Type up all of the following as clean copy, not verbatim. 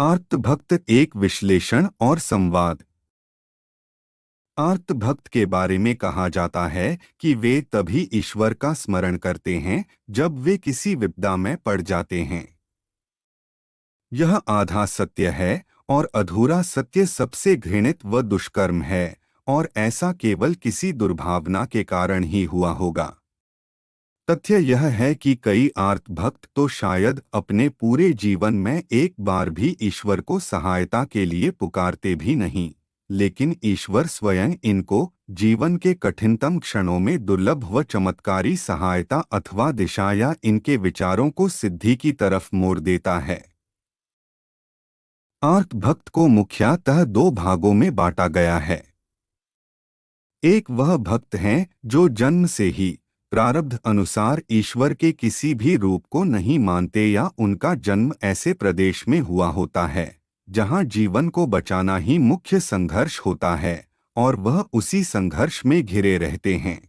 आर्तभक्त एक विश्लेषण और संवाद। आर्तभक्त के बारे में कहा जाता है कि वे तभी ईश्वर का स्मरण करते हैं जब वे किसी विपदा में पड़ जाते हैं। यह आधा सत्य है और अधूरा सत्य सबसे घृणित व दुष्कर्म है, और ऐसा केवल किसी दुर्भावना के कारण ही हुआ होगा। तथ्य यह है कि कई आर्तभक्त तो शायद अपने पूरे जीवन में एक बार भी ईश्वर को सहायता के लिए पुकारते भी नहीं, लेकिन ईश्वर स्वयं इनको जीवन के कठिनतम क्षणों में दुर्लभ व चमत्कारी सहायता अथवा दिशा या इनके विचारों को सिद्धि की तरफ मोड़ देता है। आर्तभक्त को मुख्यतः दो भागों में बांटा गया है। एक वह भक्त हैं जो जन्म से ही प्रारब्ध अनुसार ईश्वर के किसी भी रूप को नहीं मानते, या उनका जन्म ऐसे प्रदेश में हुआ होता है जहां जीवन को बचाना ही मुख्य संघर्ष होता है और वह उसी संघर्ष में घिरे रहते हैं।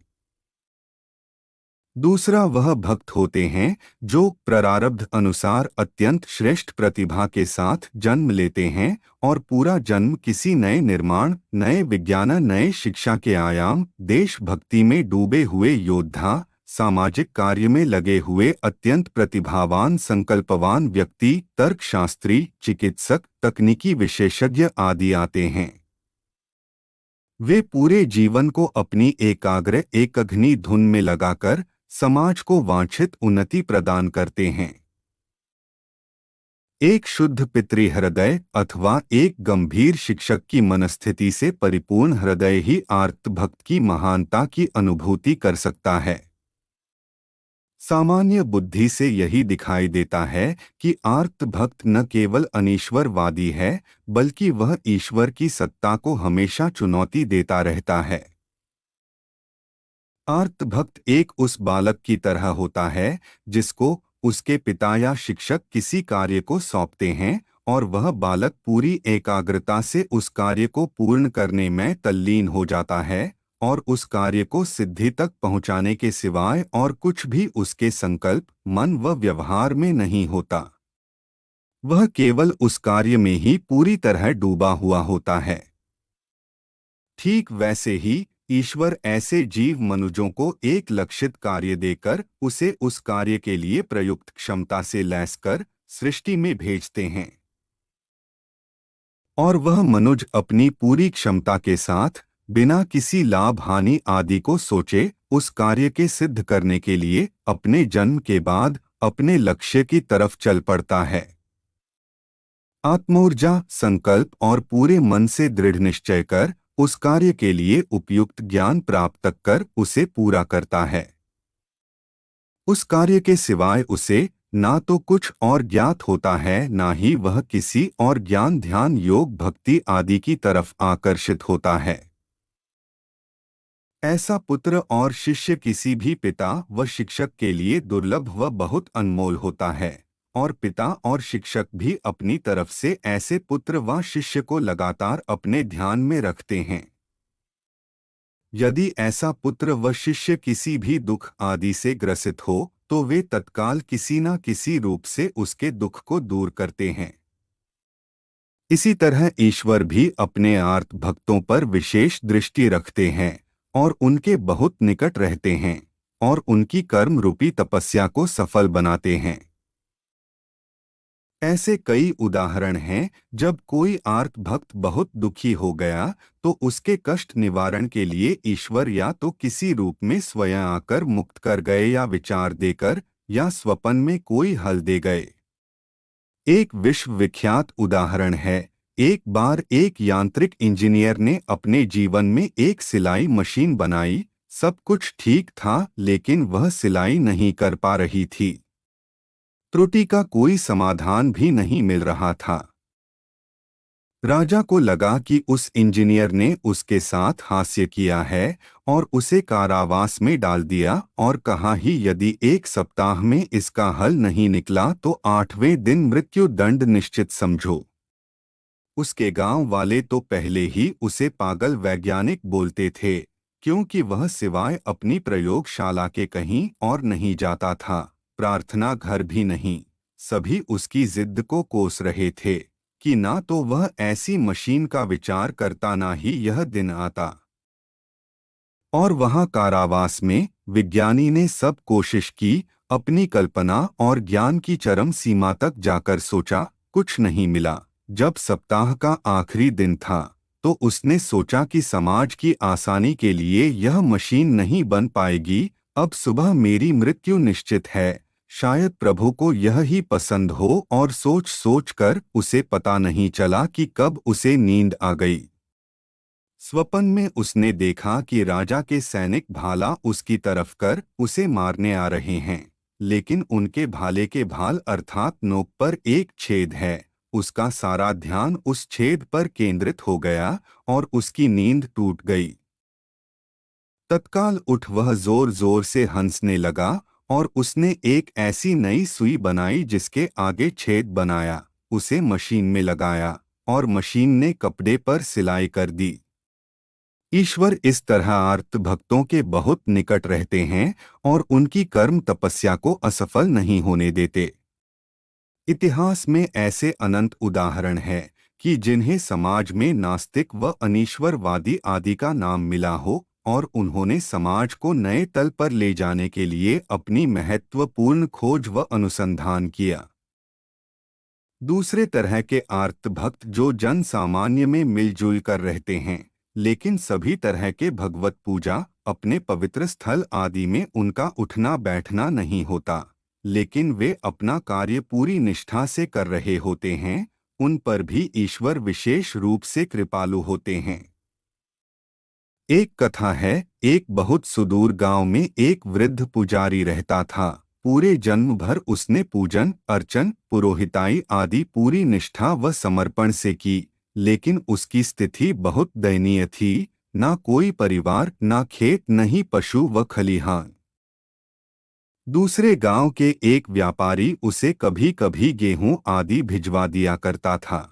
दूसरा वह भक्त होते हैं जो प्रारब्ध अनुसार अत्यंत श्रेष्ठ प्रतिभा के साथ जन्म लेते हैं और पूरा जन्म किसी नए निर्माण, नए विज्ञान, नए शिक्षा के आयाम, देशभक्ति में डूबे हुए योद्धा, सामाजिक कार्य में लगे हुए अत्यंत प्रतिभावान संकल्पवान व्यक्ति, तर्कशास्त्री, चिकित्सक, तकनीकी विशेषज्ञ आदि आते हैं। वे पूरे जीवन को अपनी एकाग्र एकघनी धुन में लगाकर समाज को वांछित उन्नति प्रदान करते हैं। एक शुद्ध पितृहृदय अथवा एक गंभीर शिक्षक की मनस्थिति से परिपूर्ण हृदय ही आर्तभक्त की महानता की अनुभूति कर सकता है। सामान्य बुद्धि से यही दिखाई देता है कि आर्तभक्त न केवल अनीश्वरवादी है, बल्कि वह ईश्वर की सत्ता को हमेशा चुनौती देता रहता है। आर्तभक्त एक उस बालक की तरह होता है जिसको उसके पिता या शिक्षक किसी कार्य को सौंपते हैं और वह बालक पूरी एकाग्रता से उस कार्य को पूर्ण करने में तल्लीन हो जाता है, और उस कार्य को सिद्धि तक पहुंचाने के सिवाय और कुछ भी उसके संकल्प, मन व व्यवहार में नहीं होता। वह केवल उस कार्य में ही पूरी तरह डूबा हुआ होता है। ठीक वैसे ही ईश्वर ऐसे जीव मनुजों को एक लक्षित कार्य देकर उसे उस कार्य के लिए प्रयुक्त क्षमता से लैस कर सृष्टि में भेजते हैं, और वह मनुज अपनी पूरी क्षमता के साथ बिना किसी लाभ हानि आदि को सोचे उस कार्य के सिद्ध करने के लिए अपने जन्म के बाद अपने लक्ष्य की तरफ चल पड़ता है। आत्मोर्जा, संकल्प और पूरे मन से दृढ़ निश्चय कर उस कार्य के लिए उपयुक्त ज्ञान प्राप्त कर उसे पूरा करता है। उस कार्य के सिवाय उसे ना तो कुछ और ज्ञात होता है, ना ही वह किसी और ज्ञान, ध्यान, योग, भक्ति आदि की तरफ आकर्षित होता है। ऐसा पुत्र और शिष्य किसी भी पिता व शिक्षक के लिए दुर्लभ व बहुत अनमोल होता है, और पिता और शिक्षक भी अपनी तरफ से ऐसे पुत्र व शिष्य को लगातार अपने ध्यान में रखते हैं। यदि ऐसा पुत्र व शिष्य किसी भी दुख आदि से ग्रसित हो तो वे तत्काल किसी न किसी रूप से उसके दुख को दूर करते हैं। इसी तरह ईश्वर भी अपने आर्त भक्तों पर विशेष दृष्टि रखते हैं और उनके बहुत निकट रहते हैं और उनकी कर्म रूपी तपस्या को सफल बनाते हैं। ऐसे कई उदाहरण हैं जब कोई आर्त भक्त बहुत दुखी हो गया तो उसके कष्ट निवारण के लिए ईश्वर या तो किसी रूप में स्वयं आकर मुक्त कर गए, या विचार देकर, या स्वप्न में कोई हल दे गए। एक विश्व विख्यात उदाहरण है। एक बार एक यांत्रिक इंजीनियर ने अपने जीवन में एक सिलाई मशीन बनाई। सब कुछ ठीक था, लेकिन वह सिलाई नहीं कर पा रही थी। त्रुटि का कोई समाधान भी नहीं मिल रहा था। राजा को लगा कि उस इंजीनियर ने उसके साथ हास्य किया है और उसे कारावास में डाल दिया, और कहा ही यदि 1 सप्ताह में इसका हल नहीं निकला तो 8वें दिन मृत्यु दंड निश्चित समझो। उसके गांव वाले तो पहले ही उसे पागल वैज्ञानिक बोलते थे, क्योंकि वह सिवाय अपनी प्रयोगशाला के कहीं और नहीं जाता था, प्रार्थना घर भी नहीं। सभी उसकी जिद को कोस रहे थे कि ना तो वह ऐसी मशीन का विचार करता ना ही यह दिन आता। और वहां कारावास में विज्ञानी ने सब कोशिश की, अपनी कल्पना और ज्ञान की चरम सीमा तक जाकर सोचा, कुछ नहीं मिला। जब सप्ताह का आखिरी दिन था तो उसने सोचा कि समाज की आसानी के लिए यह मशीन नहीं बन पाएगी। अब सुबह मेरी मृत्यु निश्चित है, शायद प्रभु को यह ही पसंद हो। और सोच सोच कर उसे पता नहीं चला कि कब उसे नींद आ गई। स्वप्न में उसने देखा कि राजा के सैनिक भाला उसकी तरफ कर उसे मारने आ रहे हैं, लेकिन उनके भाले के भाल अर्थात नोक पर एक छेद है। उसका सारा ध्यान उस छेद पर केंद्रित हो गया और उसकी नींद टूट गई। तत्काल उठ वह जोर जोर से हंसने लगा और उसने एक ऐसी नई सुई बनाई जिसके आगे छेद बनाया, उसे मशीन में लगाया और मशीन ने कपड़े पर सिलाई कर दी। ईश्वर इस तरह आर्त भक्तों के बहुत निकट रहते हैं और उनकी कर्म तपस्या को असफल नहीं होने देते। इतिहास में ऐसे अनंत उदाहरण हैं कि जिन्हें समाज में नास्तिक व अनीश्वरवादी आदि का नाम मिला हो और उन्होंने समाज को नए तल पर ले जाने के लिए अपनी महत्वपूर्ण खोज व अनुसंधान किया। दूसरे तरह के आर्त भक्त जो जन सामान्य में मिलजुल कर रहते हैं, लेकिन सभी तरह के भगवत पूजा अपने पवित्र स्थल आदि में उनका उठना बैठना नहीं होता, लेकिन वे अपना कार्य पूरी निष्ठा से कर रहे होते हैं, उन पर भी ईश्वर विशेष रूप से कृपालु होते हैं। एक कथा है, एक बहुत सुदूर गांव में एक वृद्ध पुजारी रहता था। पूरे जन्म भर उसने पूजन अर्चन पुरोहिताई आदि पूरी निष्ठा व समर्पण से की, लेकिन उसकी स्थिति बहुत दयनीय थी। ना कोई परिवार, ना खेत, न ही पशु व खलिहान। दूसरे गांव के एक व्यापारी उसे कभी कभी गेहूं आदि भिजवा दिया करता था।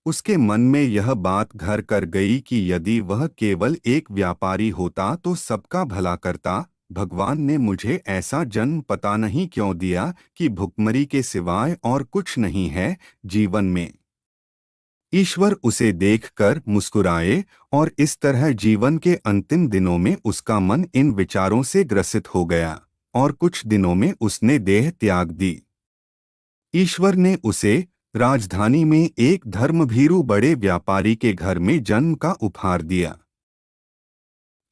उसके मन में यह बात घर कर गई कि यदि वह केवल एक व्यापारी होता तो सबका भला करता। भगवान ने मुझे ऐसा जन्म पता नहीं क्यों दिया कि भुखमरी के सिवाय और कुछ नहीं है जीवन में। ईश्वर उसे देखकर मुस्कुराए और इस तरह जीवन के अंतिम दिनों में उसका मन इन विचारों से ग्रसित हो गया और कुछ दिनों में उसने देह त्याग दी। ईश्वर ने उसे राजधानी में एक धर्मभीरू बड़े व्यापारी के घर में जन्म का उपहार दिया।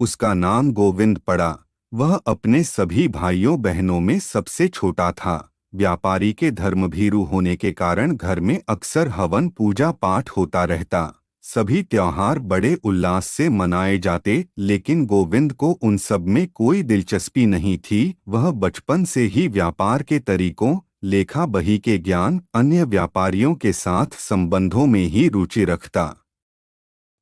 उसका नाम गोविंद पड़ा। वह अपने सभी भाइयों बहनों में सबसे छोटा था। व्यापारी के धर्मभीरू होने के कारण घर में अक्सर हवन पूजा पाठ होता रहता। सभी त्योहार बड़े उल्लास से मनाए जाते, लेकिन गोविंद को उन सब में कोई दिलचस्पी नहीं थी। वह बचपन से ही व्यापार के तरीकों, लेखा बही के ज्ञान, अन्य व्यापारियों के साथ संबंधों में ही रुचि रखता।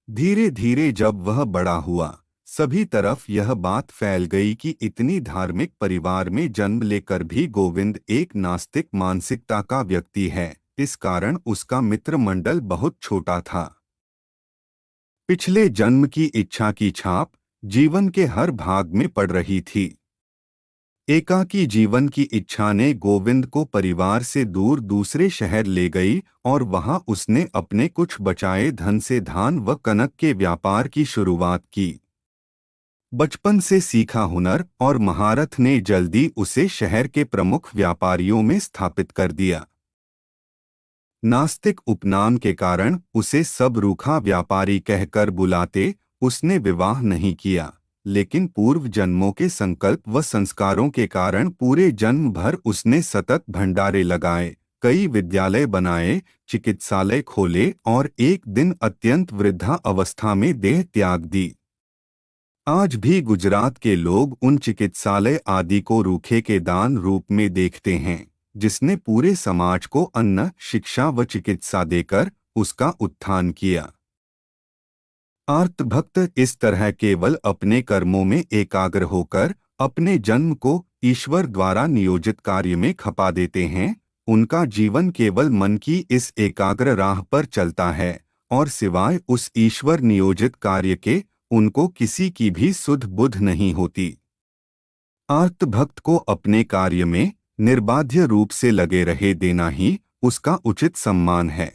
धीरे धीरे जब वह बड़ा हुआ, सभी तरफ यह बात फैल गई कि इतनी धार्मिक परिवार में जन्म लेकर भी गोविंद एक नास्तिक मानसिकता का व्यक्ति है। इस कारण उसका मित्र मंडल बहुत छोटा था। पिछले जन्म की इच्छा की छाप जीवन के हर भाग में पड़ रही थी। एकाकी जीवन की इच्छा ने गोविंद को परिवार से दूर दूसरे शहर ले गई और वहां उसने अपने कुछ बचाए धन से धान व कनक के व्यापार की शुरुआत की। बचपन से सीखा हुनर और महारथ ने जल्दी उसे शहर के प्रमुख व्यापारियों में स्थापित कर दिया। नास्तिक उपनाम के कारण उसे सब रूखा व्यापारी कहकर बुलाते। उसने विवाह नहीं किया, लेकिन पूर्व जन्मों के संकल्प व संस्कारों के कारण पूरे जन्म भर उसने सतत भंडारे लगाए, कई विद्यालय बनाए, चिकित्सालय खोले और एक दिन अत्यंत वृद्धा अवस्था में देह त्याग दी। आज भी गुजरात के लोग उन चिकित्सालय आदि को रूखे के दान रूप में देखते हैं, जिसने पूरे समाज को अन्न, शिक्षा व चिकित्सा देकर उसका उत्थान किया। आर्त भक्त इस तरह केवल अपने कर्मों में एकाग्र होकर अपने जन्म को ईश्वर द्वारा नियोजित कार्य में खपा देते हैं। उनका जीवन केवल मन की इस एकाग्र राह पर चलता है और सिवाय उस ईश्वर नियोजित कार्य के उनको किसी की भी सुध बुध नहीं होती। आर्त भक्त को अपने कार्य में निर्बाध्य रूप से लगे रहे देना ही उसका उचित सम्मान है।